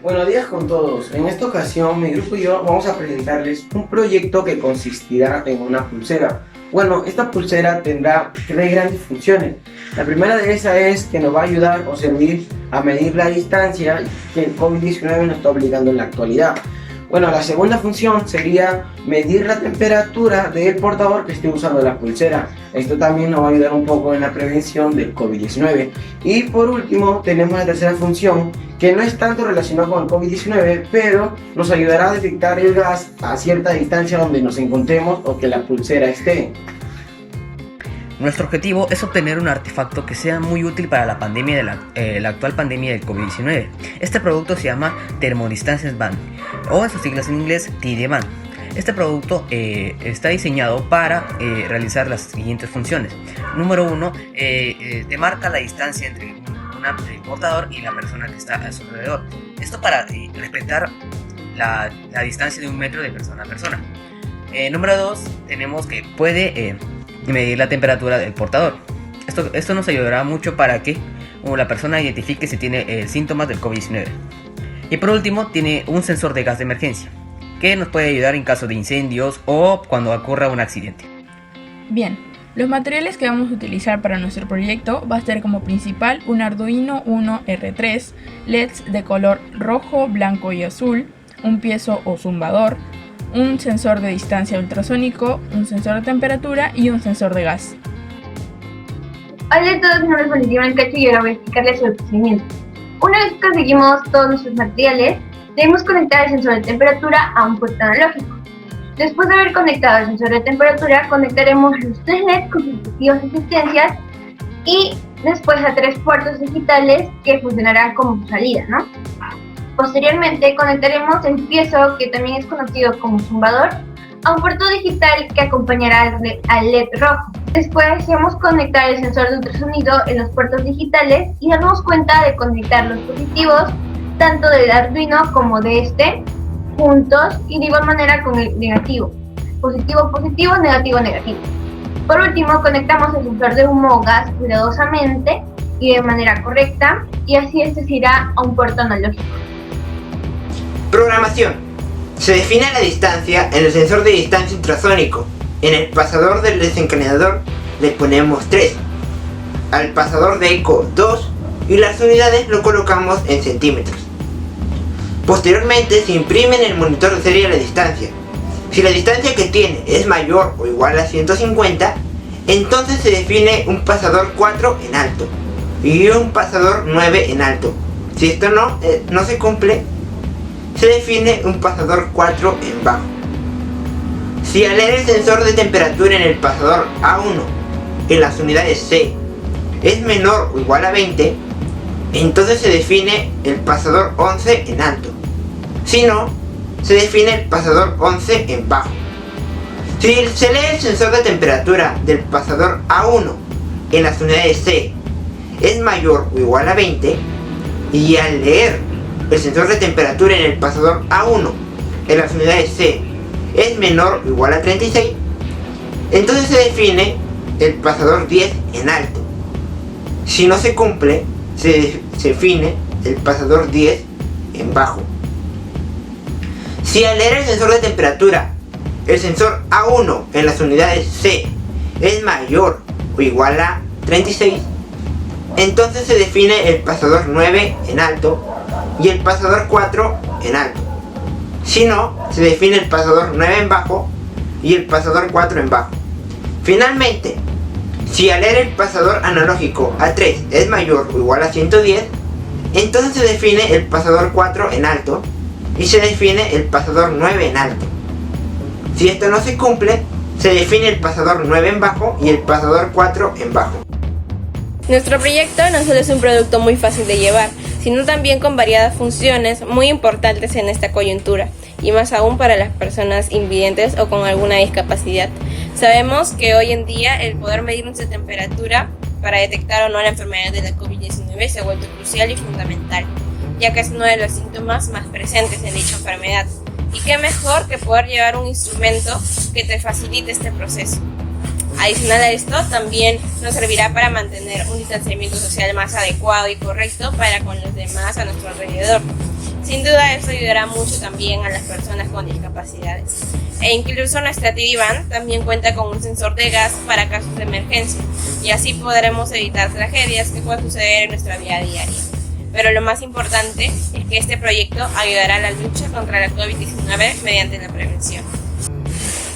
Buenos días con todos. En esta ocasión mi grupo y yo vamos a presentarles un proyecto que consistirá en una pulsera. Bueno, esta pulsera tendrá tres grandes funciones. La primera de esas es que nos va a ayudar o servir a medir la distancia que el COVID-19 nos está obligando en la actualidad. Bueno, la segunda función sería medir la temperatura del portador que esté usando la pulsera. Esto también nos va a ayudar un poco en la prevención del COVID-19. Y por último, tenemos la tercera función, que no es tanto relacionada con el COVID-19, pero nos ayudará a detectar el gas a cierta distancia donde nos encontremos o que la pulsera esté. Nuestro objetivo es obtener un artefacto que sea muy útil para la pandemia la actual pandemia del COVID-19. Este producto se llama Thermodistance Band, o en sus siglas en inglés TD Band. Este producto está diseñado para realizar las siguientes funciones. Número 1, te marca la distancia entre el portador y la persona que está a su alrededor. Esto para respetar la distancia de 1 metro de persona a persona. Número 2, tenemos que puede medir la temperatura del portador. Esto nos ayudará mucho para que la persona identifique si tiene síntomas del COVID-19. Y por último, tiene un sensor de gas de emergencia que nos puede ayudar en caso de incendios o cuando ocurra un accidente. Bien, los materiales que vamos a utilizar para nuestro proyecto va a ser como principal un Arduino Uno R3, LEDs de color rojo, blanco y azul, un piezo o zumbador, un sensor de distancia ultrasónico, un sensor de temperatura y un sensor de gas. Hola a todos, mi nombre es Valentina Mancacho y ahora voy a explicarles sobre el procedimiento. Una vez que conseguimos todos nuestros materiales, debemos conectar el sensor de temperatura a un puerto analógico. Después de haber conectado el sensor de temperatura, conectaremos los 3 LEDs con sus respectivas resistencias y después a 3 puertos digitales que funcionarán como salida, ¿no? Posteriormente conectaremos el piezo, que también es conocido como zumbador, a un puerto digital que acompañará al LED rojo. Después vamos a conectar el sensor de ultrasonido en los puertos digitales y darnos cuenta de conectar los positivos tanto del Arduino como de este juntos y de igual manera con el negativo. Positivo, positivo, negativo, negativo. Por último, conectamos el sensor de humo o gas cuidadosamente y de manera correcta y así este se irá a un puerto analógico. Programación. Se define la distancia en el sensor de distancia ultrasónico. En el pasador del desencadenador le ponemos 3. Al pasador de eco 2 y las unidades lo colocamos en centímetros. Posteriormente se imprime en el monitor de serie la distancia. Si la distancia que tiene es mayor o igual a 150, entonces se define un pasador 4 en alto y un pasador 9 en alto. Si esto no se cumple, se define un pasador 4 en bajo. Si al leer el sensor de temperatura en el pasador A1 en las unidades C es menor o igual a 20, entonces se define el pasador 11 en alto. Si no, se define el pasador 11 en bajo. Si se lee el sensor de temperatura del pasador A1 en las unidades C es mayor o igual a 20, y al leer el sensor de temperatura en el pasador A1 en las unidades C es menor o igual a 36, entonces se define el pasador 10 en alto. Si no se cumple, se define el pasador 10 en bajo. Si al leer el sensor de temperatura el sensor A1 en las unidades C es mayor o igual a 36, entonces se define el pasador 9 en alto y el pasador 4 en alto. Si no, se define el pasador 9 en bajo y el pasador 4 en bajo. Finalmente, si al leer el pasador analógico A3 es mayor o igual a 110, entonces se define el pasador 4 en alto y se define el pasador 9 en alto. Si esto no se cumple, se define el pasador 9 en bajo y el pasador 4 en bajo. Nuestro proyecto no solo es un producto muy fácil de llevar, sino también con variadas funciones muy importantes en esta coyuntura, y más aún para las personas invidentes o con alguna discapacidad. Sabemos que hoy en día el poder medir nuestra temperatura para detectar o no la enfermedad de la COVID-19 se ha vuelto crucial y fundamental, ya que es uno de los síntomas más presentes en dicha enfermedad. Y qué mejor que poder llevar un instrumento que te facilite este proceso. Adicional a esto, también nos servirá para mantener un distanciamiento social más adecuado y correcto para con los demás a nuestro alrededor. Sin duda eso ayudará mucho también a las personas con discapacidades. E incluso nuestra TD Van también cuenta con un sensor de gas para casos de emergencia, y así podremos evitar tragedias que puedan suceder en nuestra vida diaria. Pero lo más importante es que este proyecto ayudará a la lucha contra la COVID-19 mediante la prevención.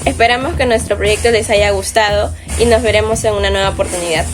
Esperamos que nuestro proyecto les haya gustado y nos veremos en una nueva oportunidad.